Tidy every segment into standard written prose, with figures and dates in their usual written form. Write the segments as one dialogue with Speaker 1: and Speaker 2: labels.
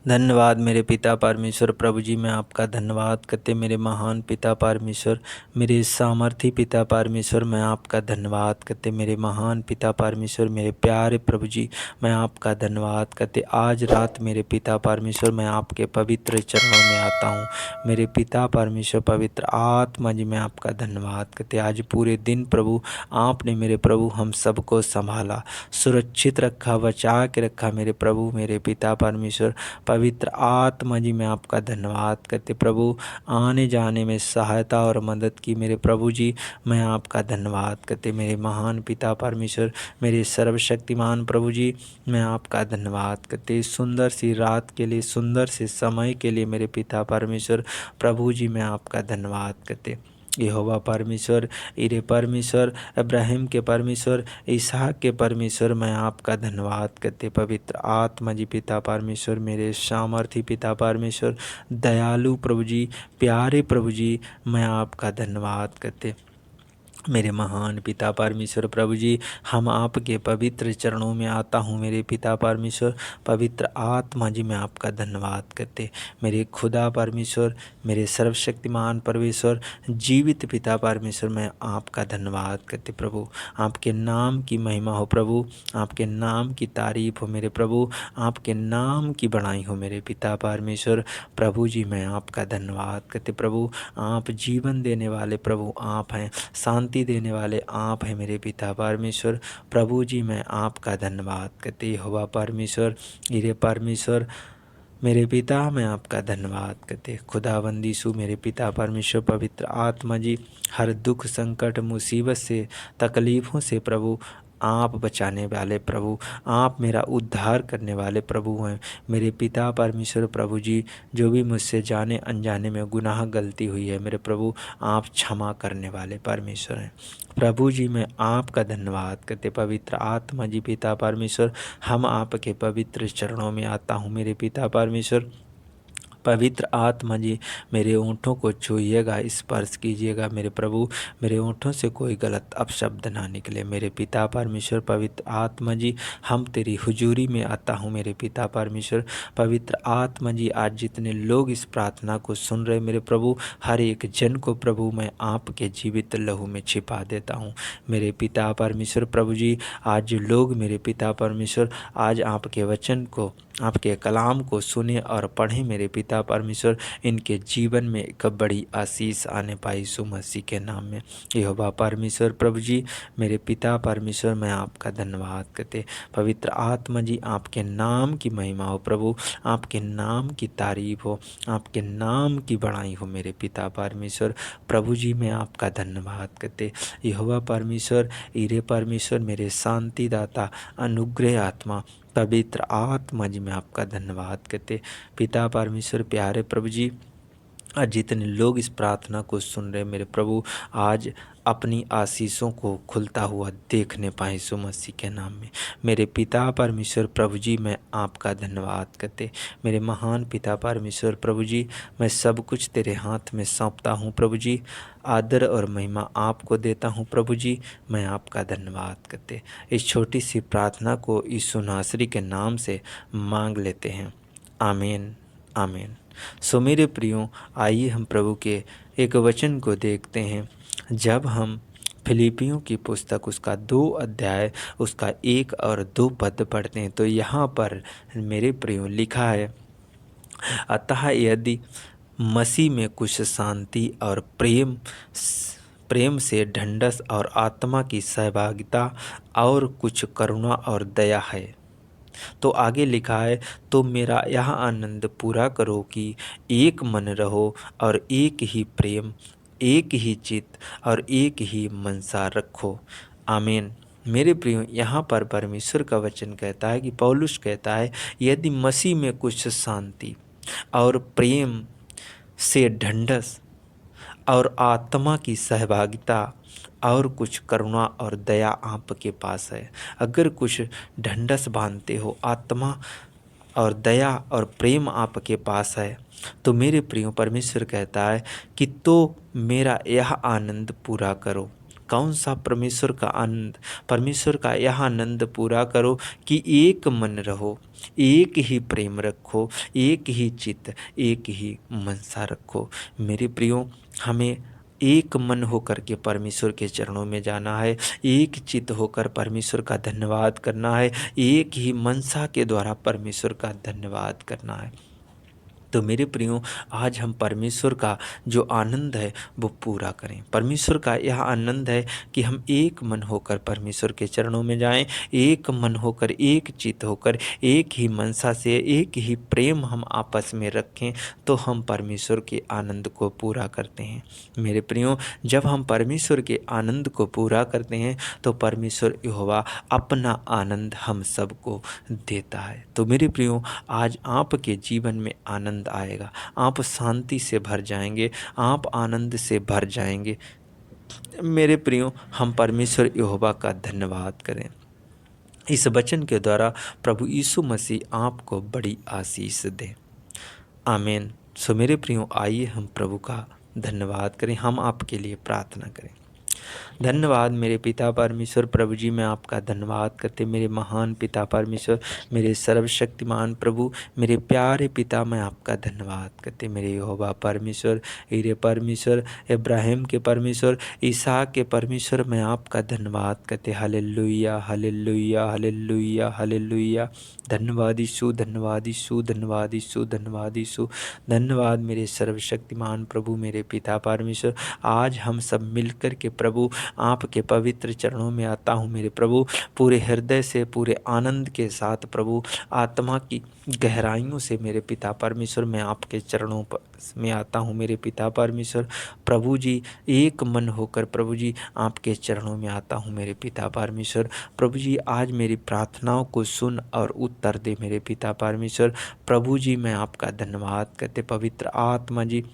Speaker 1: धन्यवाद मेरे पिता परमेश्वर। प्रभु जी मैं आपका धन्यवाद करते मेरे महान पिता परमेश्वर। मेरे सामर्थी पिता परमेश्वर मैं आपका धन्यवाद करते मेरे महान पिता परमेश्वर। मेरे प्यारे प्रभु जी मैं आपका धन्यवाद करते। आज रात मेरे पिता परमेश्वर मैं आपके पवित्र चरणों में आता हूँ। मेरे पिता परमेश्वर पवित्र आत्मा जी मैं आपका धन्यवाद करते। आज पूरे दिन प्रभु आपने मेरे प्रभु हम सबको संभाला, सुरक्षित रखा, बचा के रखा मेरे प्रभु मेरे पिता परमेश्वर। पवित्र आत्मा जी मैं आपका धन्यवाद करते प्रभु। आने जाने में सहायता और मदद की मेरे प्रभु जी मैं आपका धन्यवाद करते। मेरे महान पिता परमेश्वर, मेरे सर्वशक्तिमान प्रभु जी मैं आपका धन्यवाद करते। इस सुंदर सी रात के लिए, सुंदर से समय के लिए मेरे पिता परमेश्वर प्रभु जी मैं आपका धन्यवाद करते। यहोवा परमेश्वर, इरे परमेश्वर, अब्राहिम के परमेश्वर, इसहाक के परमेश्वर मैं आपका धन्यवाद करते। पवित्र आत्मा जी पिता परमेश्वर, मेरे सामर्थी पिता परमेश्वर, दयालु प्रभु जी, प्यारे प्रभु जी मैं आपका धन्यवाद करते। मेरे महान पिता परमेश्वर प्रभु जी हम आपके पवित्र चरणों में आता हूँ मेरे पिता परमेश्वर। पवित्र आत्मा जी मैं आपका धन्यवाद करते। मेरे खुदा परमेश्वर, मेरे सर्वशक्तिमान परमेश्वर, जीवित पिता परमेश्वर मैं आपका धन्यवाद करते प्रभु। आपके नाम की महिमा हो प्रभु, आपके नाम की तारीफ हो मेरे प्रभु, आपके नाम की बड़ाई हो मेरे पिता परमेश्वर। प्रभु जी मैं आपका धन्यवाद करते प्रभु। आप जीवन देने वाले प्रभु आप हैं, शांति देने वाले आप हैं मेरे पिता परमेश्वर। प्रभु जी मैं आपका धन्यवाद करते। यहोवा परमेश्वर, इरे परमेश्वर, मेरे पिता मैं आपका धन्यवाद करते। खुदाबंदी सु मेरे पिता परमेश्वर पवित्र आत्मा जी, हर दुख संकट मुसीबत से, तकलीफ़ों से प्रभु आप बचाने वाले प्रभु, आप मेरा उद्धार करने वाले प्रभु हैं मेरे पिता परमेश्वर। प्रभु जी जो भी मुझसे जाने अनजाने में गुनाह गलती हुई है मेरे प्रभु, आप क्षमा करने वाले परमेश्वर हैं। प्रभु जी मैं आपका धन्यवाद करते। पवित्र आत्मा जी पिता परमेश्वर हम आपके पवित्र चरणों में आता हूँ मेरे पिता परमेश्वर। पवित्र आत्मा जी मेरे ओंठों को छूइएगा, स्पर्श कीजिएगा मेरे प्रभु। मेरे ओंठों से कोई गलत अपशब्द ना निकले मेरे पिता परमेश्वर। पवित्र आत्मा जी हम तेरी हुजूरी में आता हूँ मेरे पिता परमेश्वर। पवित्र आत्मा जी आज जितने लोग इस प्रार्थना को सुन रहे मेरे प्रभु, हर एक जन को प्रभु मैं आपके जीवित लहू में छिपा देता हूँ मेरे पिता परमेश्वर। प्रभु जी आज जो लोग मेरे पिता परमेश्वर आज आपके वचन को, आपके कलाम को सुने और पढ़ें मेरे पिता परमेश्वर, इनके जीवन में एक बड़ी आशीष आने पाई यीशु मसीह के नाम में। यहोवा परमेश्वर प्रभु जी मेरे पिता परमेश्वर मैं आपका धन्यवाद करते। पवित्र आत्मा जी आपके नाम की महिमा हो प्रभु, आपके नाम की तारीफ हो, आपके नाम की बड़ाई हो मेरे पिता परमेश्वर। प्रभु जी मैं आपका धन्यवाद करते। यहोवा परमेश्वर, इरे परमेश्वर, मेरे शांतिदाता, अनुग्रह आत्मा, पवित्र आत्मा जी मैं आपका धन्यवाद करते। पिता परमेश्वर प्यारे प्रभु जी आज जितने लोग इस प्रार्थना को सुन रहे मेरे प्रभु, आज अपनी आशीषों को खुलता हुआ देखने पाए यीशु मसीह के नाम में। मेरे पिता परमेश्वर प्रभु जी मैं आपका धन्यवाद करते। मेरे महान पिता परमेश्वर प्रभु जी मैं सब कुछ तेरे हाथ में सौंपता हूँ प्रभु जी। आदर और महिमा आपको देता हूँ प्रभु जी, मैं आपका धन्यवाद करते। इस छोटी सी प्रार्थना को यीशु नासरी के नाम से मांग लेते हैं, आमीन आमीन। सो मेरे प्रियो आइए हम प्रभु के एक वचन को देखते हैं। जब हम फिलिपियों की पुस्तक उसका 2 अध्याय उसका 1 और 2 पद पढ़ते हैं तो यहाँ पर मेरे प्रियो लिखा है, अतः यदि मसीह में कुछ शांति और प्रेम से ढंढस और आत्मा की सहभागिता और कुछ करुणा और दया है, तो आगे लिखा है, तो मेरा यह आनंद पूरा करो कि एक मन रहो और एक ही प्रेम, एक ही चित्त और एक ही मनसा रखो, आमीन। मेरे प्रियो यहाँ पर परमेश्वर का वचन कहता है कि पौलुस कहता है, यदि मसीह में कुछ शांति और प्रेम से ढंढस और आत्मा की सहभागिता और कुछ करुणा और दया आपके पास है, अगर कुछ ढंढस बांधते हो, आत्मा और दया और प्रेम आपके पास है, तो मेरे प्रियो परमेश्वर कहता है कि तो मेरा यह आनंद पूरा करो। कौन सा परमेश्वर का आनंद, परमेश्वर का यह आनंद पूरा करो कि एक मन रहो, एक ही प्रेम रखो, एक ही चित्त, एक ही मनसा रखो। मेरे प्रियो, हमें एक मन होकर के परमेश्वर के चरणों में जाना है, एक चित्त होकर परमेश्वर का धन्यवाद करना है, एक ही मनसा के द्वारा परमेश्वर का धन्यवाद करना है। तो मेरे प्रियो, आज हम परमेश्वर का जो आनंद है वो पूरा करें। परमेश्वर का यह आनंद है कि हम एक मन होकर परमेश्वर के चरणों में जाएं, एक मन होकर, एक चित्त होकर, एक ही मनसा से, एक ही प्रेम हम आपस में रखें, तो हम परमेश्वर के आनंद को पूरा करते हैं। मेरे प्रियो, जब हम परमेश्वर के आनंद को पूरा करते हैं तो परमेश्वर यहोवा अपना आनंद हम सबको देता है। तो मेरे प्रियो, आज आपके जीवन में आनंद आएगा, आप शांति से भर जाएंगे, आप आनंद से भर जाएंगे। मेरे प्रियो, हम परमेश्वर यहोवा का धन्यवाद करें। इस वचन के द्वारा प्रभु यीशु मसीह आपको बड़ी आशीष दे। आमीन। सो मेरे प्रियो, आइए हम प्रभु का धन्यवाद करें, हम आपके लिए प्रार्थना करें। धन्यवाद मेरे पिता परमेश्वर, प्रभु जी मैं आपका धन्यवाद करते, मेरे महान पिता परमेश्वर, मेरे सर्वशक्तिमान प्रभु, मेरे प्यारे पिता, मैं आपका धन्यवाद करते, मेरे यहोवा परमेश्वर, हीरे परमेश्वर, इब्राहिम के परमेश्वर, इसहाक के परमेश्वर, मैं आपका धन्यवाद करते। Hallelujah, hallelujah, hallelujah, hallelujah. धन्यवाद यीशु, धन्यवाद यीशु, धन्यवाद यीशु, धन्यवाद यीशु। धन्यवाद मेरे सर्वशक्तिमान प्रभु, मेरे पिता परमेश्वर। आज हम सब मिलकर के प्रभु आपके पवित्र चरणों में आता हूँ मेरे प्रभु, पूरे हृदय से, पूरे आनंद के साथ प्रभु, आत्मा की गहराइयों से मेरे पिता परमेश्वर, मैं आपके चरणों में आता हूँ मेरे पिता परमेश्वर। प्रभु जी, एक मन होकर प्रभु जी आपके चरणों में आता हूँ मेरे पिता परमेश्वर। प्रभु जी, आज मेरी प्रार्थनाओं को सुन और उत्तर दे मेरे पिता परमेश्वर। प्रभु जी, मैं आपका धन्यवाद करते, पवित्र आत्मा जी,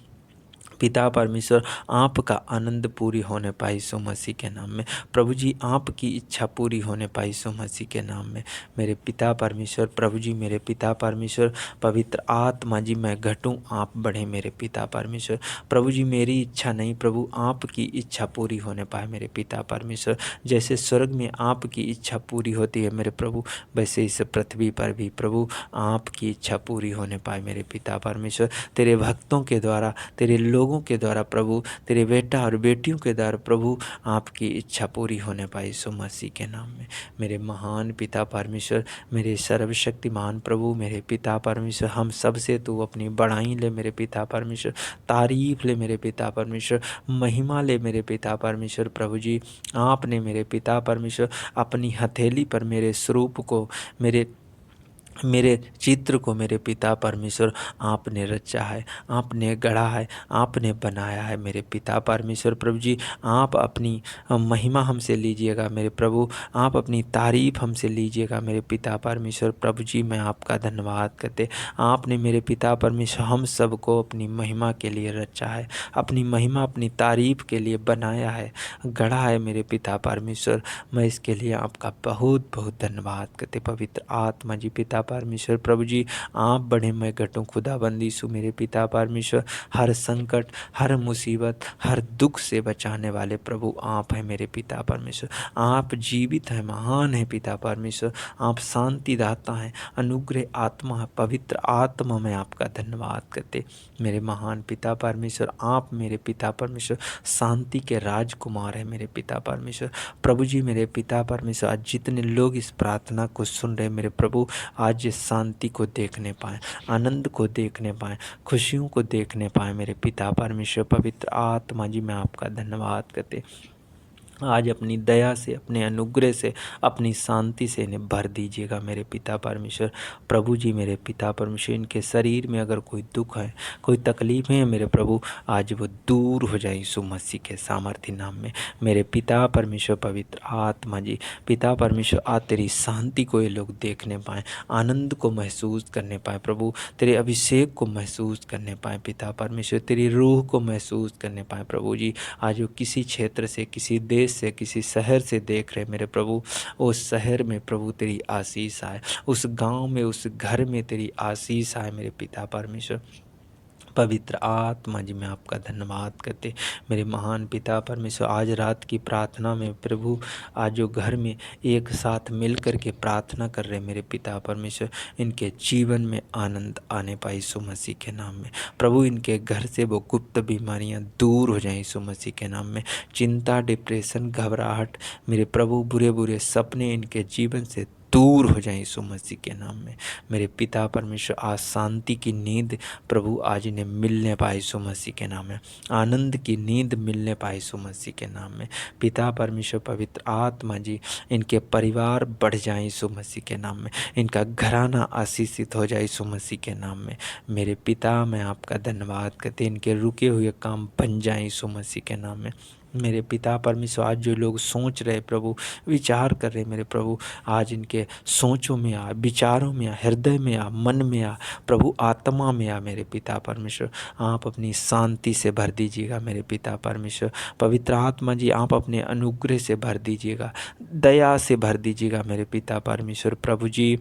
Speaker 1: पिता परमेश्वर, आपका आनंद पूरी होने पाए यीशु मसीह के नाम में। प्रभु जी, आपकी इच्छा पूरी होने पाए यीशु मसीह के नाम में। मेरे पिता परमेश्वर, प्रभु जी, मेरे पिता परमेश्वर, पवित्र आत्मा जी, मैं घटूं, आप बढ़े मेरे पिता परमेश्वर। प्रभु जी, मेरी इच्छा नहीं प्रभु, आपकी इच्छा पूरी होने पाए मेरे पिता परमेश्वर। जैसे स्वर्ग में आपकी इच्छा पूरी होती है मेरे प्रभु, वैसे इस पृथ्वी पर भी प्रभु आपकी इच्छा पूरी होने पाए मेरे पिता परमेश्वर। तेरे भक्तों के द्वारा, तेरे लोगों के द्वारा प्रभु, तेरे बेटा और बेटियों के द्वारा प्रभु, आपकी इच्छा पूरी होने पाए यीशु मसीह के नाम में। मेरे महान पिता परमेश्वर, मेरे सर्वशक्तिमान प्रभु, मेरे पिता परमेश्वर, हम सब से तू अपनी बड़ाई ले मेरे पिता परमेश्वर, तारीफ ले मेरे पिता परमेश्वर, महिमा ले मेरे पिता परमेश्वर। प्रभु जी, आपने मेरे पिता परमेश्वर अपनी हथेली पर मेरे स्वरूप को, मेरे चित्र को मेरे पिता परमेश्वर आपने रचा है, आपने गढ़ा है, आपने बनाया है मेरे पिता परमेश्वर। प्रभु जी, आप अपनी महिमा हमसे लीजिएगा मेरे प्रभु, आप अपनी तारीफ हमसे लीजिएगा मेरे पिता परमेश्वर। प्रभु जी, मैं आपका धन्यवाद करते, आपने मेरे पिता परमेश्वर हम सबको अपनी महिमा के लिए रचा है, अपनी महिमा, अपनी तारीफ के लिए बनाया है, गढ़ा है मेरे पिता परमेश्वर। मैं इसके लिए आपका बहुत बहुत धन्यवाद करते, पवित्र आत्मा जी, पिता परमेश्वर। प्रभु जी, आप बढ़े, मैं घटूं, खुदाबंदी सु मेरे पिता परमेश्वर। हर संकट, हर मुसीबत, हर दुख से बचाने वाले प्रभु आप हैं मेरे पिता परमेश्वर। आप जीवित हैं, महान हैं पिता परमेश्वर। आप शांति दाता हैं, अनुग्रह आत्मा है, पवित्र आत्मा, मैं आपका धन्यवाद करते मेरे महान पिता परमेश्वर। आप मेरे पिता परमेश्वर शांति के राजकुमार हैं मेरे पिता परमेश्वर। प्रभु जी, मेरे पिता परमेश्वर, आज जितने लोग इस प्रार्थना को सुन रहे मेरे प्रभु, आज इस शांति को देखने पाएँ, आनंद को देखने पाएँ, खुशियों को देखने पाएँ मेरे पिता परमेश्वर। पवित्र आत्मा जी, मैं आपका धन्यवाद करते, आज अपनी दया से, अपने अनुग्रह से, अपनी शांति से इन्हें भर दीजिएगा मेरे पिता परमेश्वर। प्रभु जी, मेरे पिता परमेश्वर, इनके शरीर में अगर कोई दुख है, कोई तकलीफ़ें हैं मेरे प्रभु, आज वो दूर हो जाए यीशु मसीह के सामर्थ्य नाम में। मेरे पिता परमेश्वर, पवित्र आत्मा जी, पिता परमेश्वर, आज तेरी शांति को ये लोग देखने पाएँ, आनंद को महसूस करने पाएँ प्रभु, तेरे अभिषेक को महसूस करने पाएँ पिता परमेश्वर, तेरी रूह को महसूस करने पाएँ प्रभु जी। आज वो किसी क्षेत्र से, किसी देश से, किसी शहर से देख रहे मेरे प्रभु, उस शहर में प्रभु तेरी आशीष आए, उस गांव में, उस घर में तेरी आशीष आए मेरे पिता परमेश्वर। पवित्र आत्मा जी मैं आपका धन्यवाद करते मेरे महान पिता परमेश्वर। आज रात की प्रार्थना में प्रभु, आज जो घर में एक साथ मिल कर के प्रार्थना कर रहे मेरे पिता परमेश्वर, इनके जीवन में आनंद आने पाए यीशु मसीह के नाम में। प्रभु इनके घर से वो गुप्त बीमारियां दूर हो जाएं यीशु मसीह के नाम में। चिंता, डिप्रेशन, घबराहट मेरे प्रभु, बुरे बुरे सपने इनके जीवन से दूर हो जाएं यीशु मसीह के नाम में। मेरे पिता परमेश्वर, आज शांति की नींद प्रभु आज इन्हें मिलने पाए यीशु मसीह के नाम में। आनंद की नींद मिलने पाए यीशु मसीह के नाम में। पिता परमेश्वर, पवित्र आत्मा जी, इनके परिवार बढ़ जाए यीशु मसीह के नाम में। इनका घराना आशीषित हो जाए यीशु मसीह के नाम में। मेरे पिता, मैं आपका धन्यवाद करते, इनके रुके हुए काम बन जाए यीशु मसीह के नाम में। मेरे पिता परमेश्वर, आज जो लोग सोच रहे प्रभु, विचार कर रहे मेरे प्रभु, आज इनके सोचों में आ, विचारों में आ, हृदय में आ, मन में आ प्रभु, आत्मा में आ मेरे पिता परमेश्वर। आप अपनी शांति से भर दीजिएगा मेरे पिता परमेश्वर। पवित्र आत्मा जी, आप अपने अनुग्रह से भर दीजिएगा, दया से भर दीजिएगा मेरे पिता परमेश्वर। प्रभु जी,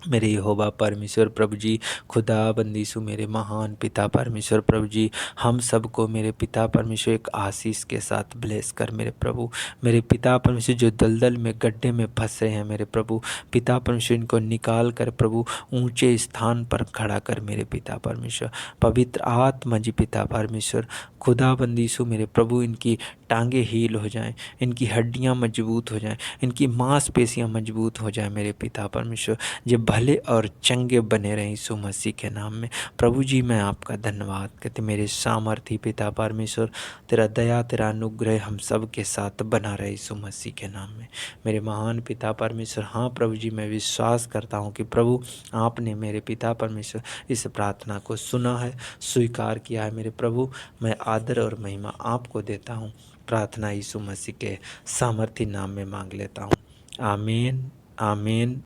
Speaker 1: मेरे यहोवा परमेश्वर प्रभु जी, खुदा बंदीसु मेरे महान पिता परमेश्वर प्रभु जी, हम सबको मेरे पिता परमेश्वर एक आशीष के साथ ब्लेस कर मेरे प्रभु। मेरे पिता परमेश्वर, जो दलदल में, गड्ढे में फंसे हैं मेरे प्रभु, पिता परमेश्वर इनको निकाल कर प्रभु ऊंचे स्थान पर खड़ा कर मेरे पिता परमेश्वर। पवित्र आत्मा जी पिता परमेश्वर, खुदा बंदीसु मेरे प्रभु, इनकी टांगे हील हो जाएं, इनकी हड्डियां मजबूत हो जाएं, इनकी मांसपेशियां मजबूत हो जाएं मेरे पिता परमेश्वर। जो भले और चंगे बने रहें यीशु मसीह के नाम में। प्रभु जी, मैं आपका धन्यवाद करते मेरे सामर्थी पिता परमेश्वर। तेरा दया, तेरा अनुग्रह हम सब के साथ बना रहे यीशु मसीह के नाम में। मेरे महान पिता परमेश्वर, हाँ प्रभु जी, मैं विश्वास करता हूँ कि प्रभु आपने मेरे पिता परमेश्वर इस प्रार्थना को सुना है, स्वीकार किया है मेरे प्रभु। मैं आदर और महिमा आपको देता हूँ। प्रार्थना यीशु मसीह के सामर्थी नाम में मांग लेता हूँ। आमीन, आमीन।